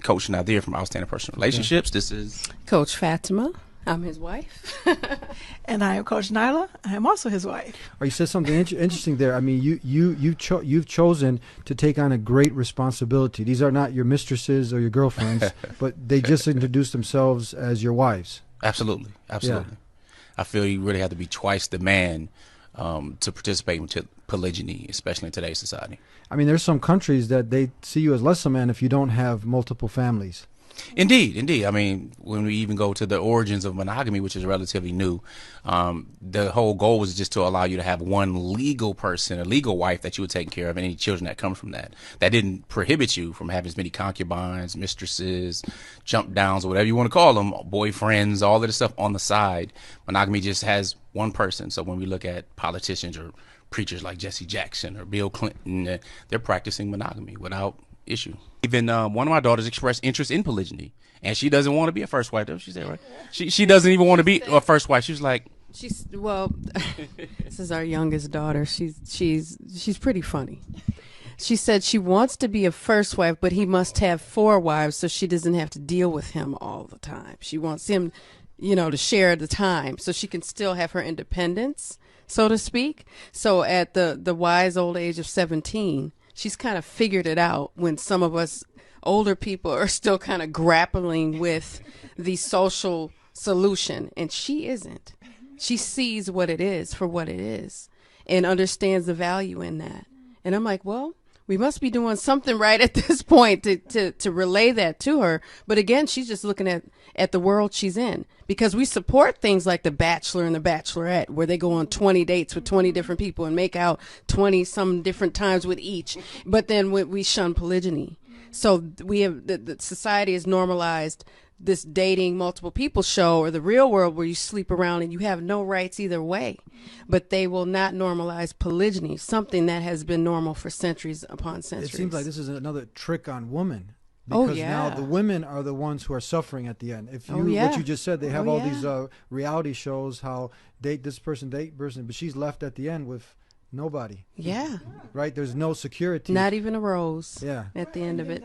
Coach Nadir from Outstanding Personal Relationships. This is Coach Fatima. I'm his wife. And I am Coach Nyla. I am also his wife. You said something interesting there. I mean, you've chosen to take on a great responsibility. These are not your mistresses or your girlfriends, but they just introduced themselves as your wives. Absolutely. Yeah. I feel you really have to be twice the man to participate in polygyny, especially in today's society. I mean, there's some countries that they see you as less a man if you don't have multiple families. Indeed. I mean, when we even go to the origins of monogamy, which is relatively new, the whole goal was just to allow you to have one legal person, a legal wife that you would take care of, and any children that come from that. That didn't prohibit you from having as many concubines, mistresses, jump downs, or whatever you want to call them, boyfriends, all of this stuff on the side. Monogamy just has one person. So when we look at politicians or preachers like Jesse Jackson or Bill Clinton, they're practicing monogamy without issue. Even one of my daughters expressed interest in polygyny, and she doesn't want to be a first wife. She said, right? She doesn't even want to be a first wife. She was like, this is our youngest daughter. She's pretty funny. She said she wants to be a first wife, but he must have 4 wives so she doesn't have to deal with him all the time. She wants him, to share the time so she can still have her independence, so to speak. So at the wise old age of 17, she's kind of figured it out when some of us older people are still kind of grappling with the social solution, and she isn't. She sees what it is for what it is and understands the value in that. And I'm like, well, we must be doing something right at this point to relay that to her. But again, she's just looking at the world she's in, because we support things like The Bachelor and The Bachelorette, where they go on 20 dates with 20 different people and make out 20 some different times with each. But then we shun polygyny. So we have the society has normalized this dating multiple people show, or the Real World, where you sleep around and you have no rights either way. But they will not normalize polygyny, something that has been normal for centuries upon centuries. It seems like this is another trick on women. Because now the women are the ones who are suffering at the end. If you, what you just said, they have all these reality shows, how date this person, but she's left at the end with nobody. Yeah. Right? There's no security. Not even a rose at the end of it.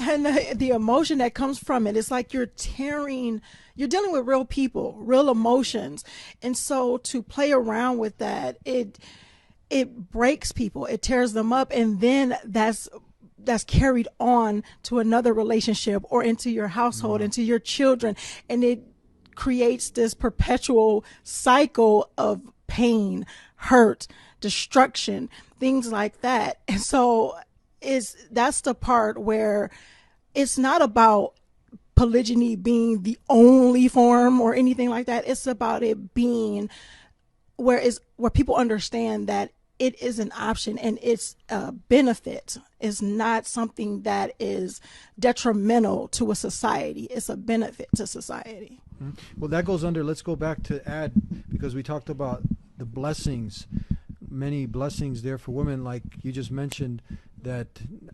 And the emotion that comes from it, it's like you're dealing with real people, real emotions. And so to play around with that, it breaks people, it tears them up, and then that's carried on to another relationship or into your household, into your children, and it creates this perpetual cycle of pain, hurt, destruction, things like that. And so that's the part where it's not about polygyny being the only form or anything like that. It's about it being where people understand that it is an option and it's a benefit. It's not something that is detrimental to a society. It's a benefit to society. Well, that goes under, let's go back to add, because we talked about the blessings, many blessings there for women, like you just mentioned, that,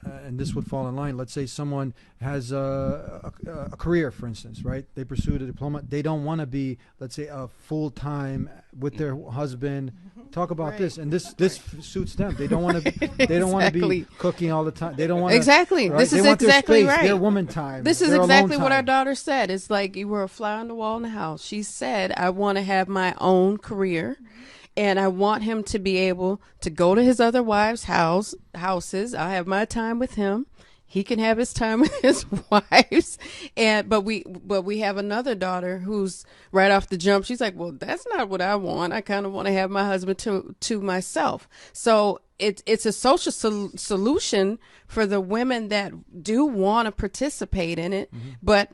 and this would fall in line. Let's say someone has a career, for instance, right? They pursued a diploma. They don't want to be, let's say, a full-time with their husband. Talk about this, and this suits them. They don't want to. They don't want to be cooking all the time. They don't want exactly. Right? This they is want exactly their space, right. Their woman time. This is exactly what our daughter said. It's like you were a fly on the wall in the house. She said, "I want to have my own career." And I want him to be able to go to his other wives' houses. I have my time with him. He can have his time with his wives. But we have another daughter who's right off the jump. She's like, well, that's not what I want. I kind of want to have my husband to myself. So it's a social solution for the women that do want to participate in it. Mm-hmm. But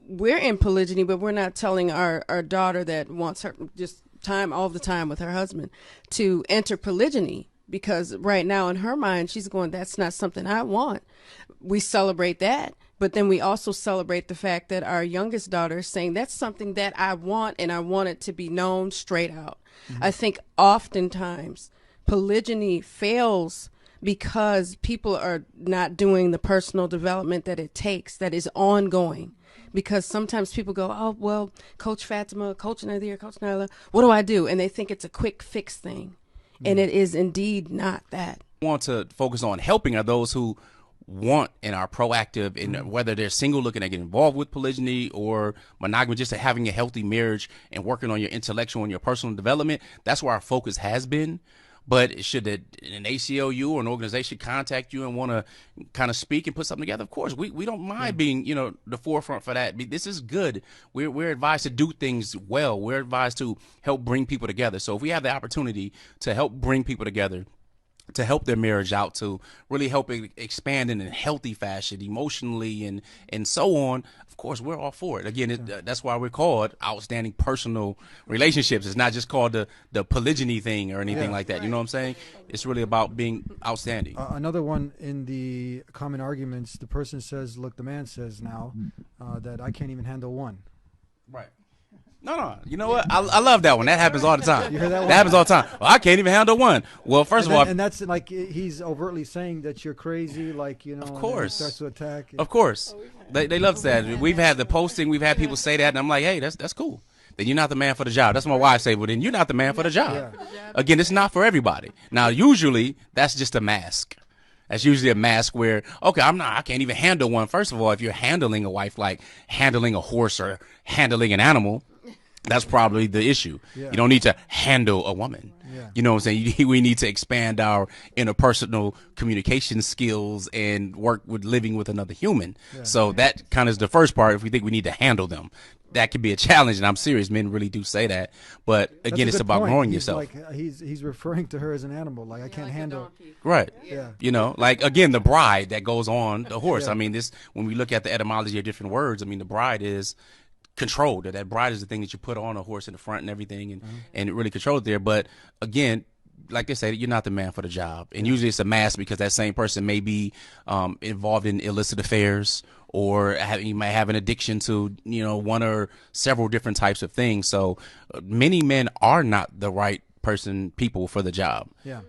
we're in polygyny, but we're not telling our daughter that wants her just time all the time with her husband to enter polygyny, because right now in her mind she's going, that's not something I want. We celebrate that, but then we also celebrate the fact that our youngest daughter is saying that's something that I want, and I want it to be known straight out. Mm-hmm. I think oftentimes polygyny fails because people are not doing the personal development that it takes, that is ongoing. Because sometimes people go, oh, well, Coach Fatima, Coach Nadir, Coach Nyla, what do I do? And they think it's a quick fix thing. And it is indeed not that. Want to focus on helping are those who want and are proactive in whether they're single looking at getting involved with polygyny or monogamy, just having a healthy marriage and working on your intellectual and your personal development. That's where our focus has been. But should an ACLU or an organization contact you and want to kind of speak and put something together, of course, we don't mind being, the forefront for that. This is good. We're advised to do things well. We're advised to help bring people together. So if we have the opportunity to help bring people together, to help their marriage out, to really help it expand in a healthy fashion, emotionally and so on, of course, we're all for it. Again, that's why we're called outstanding personal relationships. It's not just called the polygyny thing or anything like that. You know what I'm saying? It's really about being outstanding. Another one in the common arguments, the person says, look, the man says now that I can't even handle one. Right. No. You know what? I love that one. That happens all the time. You hear that one? That happens all the time. Well, I can't even handle one. Well, first of all, and that's like he's overtly saying that you're crazy, like, of course, starts to attack. Of course, they love that. We've had the posting. We've had people say that, and I'm like, hey, that's cool. Then you're not the man for the job. That's what my wife say. Well, then you're not the man for the job. Yeah. Again, it's not for everybody. Now, usually that's just a mask. That's usually a mask where, okay, I can't even handle one. First of all, if you're handling a wife like handling a horse or handling an animal, that's probably the issue. Yeah. You don't need to handle a woman. Yeah. You know what I'm saying? We need to expand our interpersonal communication skills and work with living with another human. Yeah. So that kind of is the first part. If we think we need to handle them, that could be a challenge. And I'm serious. Men really do say that. But again, it's about growing yourself. Like he's referring to her as an animal. Like I can't like handle. Right. Yeah. Like again, the bride that goes on the horse. Yeah. I mean, when we look at the etymology of different words, I mean, the bride is controlled. That bride is the thing that you put on a horse in the front and everything, and it really controlled there. But again, like they say, you're not the man for the job. And usually it's a mask because that same person may be involved in illicit affairs, or you might have an addiction to, one or several different types of things. So many men are not the right people for the job. Yeah.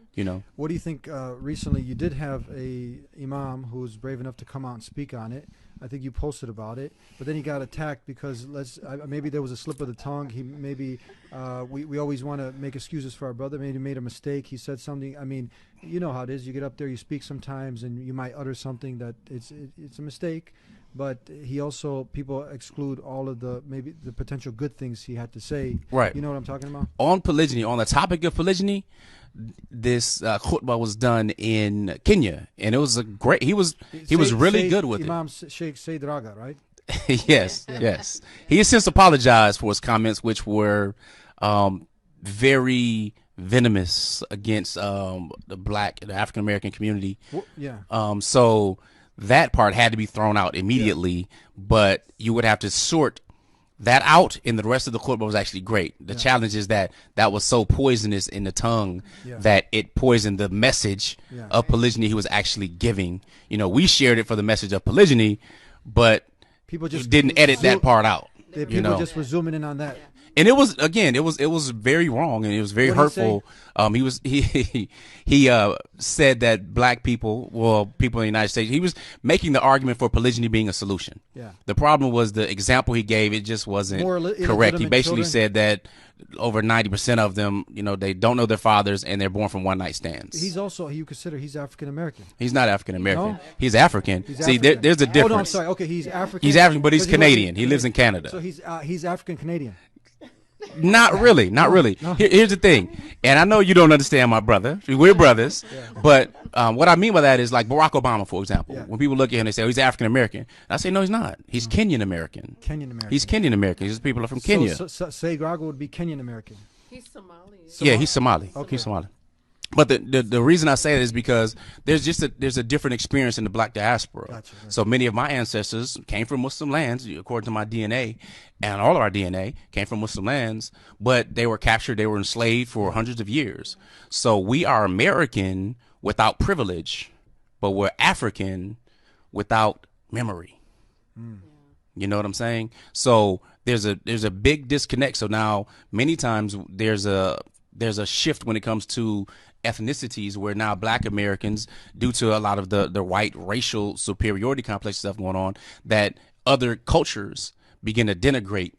What do you think? Recently, you did have a imam who was brave enough to come out and speak on it. I think you posted about it, but then he got attacked because maybe there was a slip of the tongue. He maybe we always want to make excuses for our brother. Maybe he made a mistake. He said something. I mean, you know how it is. You get up there, you speak sometimes, and you might utter something that it's a mistake. But people exclude all of the potential good things he had to say. Right. You know what I'm talking about? On polygyny, on the topic of polygyny, this khutbah was done in Kenya, and it was a great. He was really good with Imam Sheikh Said Raga, right? Yes. He has since apologized for his comments, which were very venomous against the African American community. So that part had to be thrown out immediately, but you would have to sort that out, and the rest of the khutbah was actually great. The challenge is that was so poisonous in the tongue that it poisoned the message of polygyny he was actually giving. We shared it for the message of polygyny, but people just didn't edit that part out. People just were zooming in on that. And it was very wrong, and it was very hurtful. He said that black people, people in the United States, he was making the argument for polygyny being a solution. Yeah. The problem was the example he gave, it just wasn't correct. He basically said that over 90% of them, they don't know their fathers and they're born from one night stands. He's also, you consider he's African American. He's not African American. No? He's African. See, there's a difference. Oh, no, I'm sorry. Okay, he's African. He's African, but he's Canadian. He lives in Canada. So he's African Canadian. Not really. No. Here's the thing, and I know you don't understand my brother. We're brothers, but what I mean by that is like Barack Obama, for example. When people look at him, they say, "Oh, he's African American." I say, "No, he's not. He's Kenyan American." He's Kenyan American. His people are from Kenya. So Said Raga would be Kenyan American. He's Somali. Yeah, he's Somali. Okay. He's Somali. But the reason I say that is because there's a different experience in the black diaspora. Gotcha. So many of my ancestors came from Muslim lands, according to my DNA, and all of our DNA came from Muslim lands, but they were captured, they were enslaved for hundreds of years. So we are American without privilege, but we're African without memory. You know what I'm saying? So there's a big disconnect. So now many times there's a shift when it comes to ethnicities, where now black Americans, due to a lot of the white racial superiority complex stuff going on, that other cultures begin to denigrate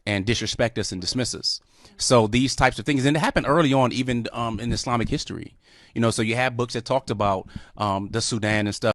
and disrespect us and dismiss us. So these types of things, and it happened early on, even in Islamic history. So you have books that talked about the Sudan and stuff.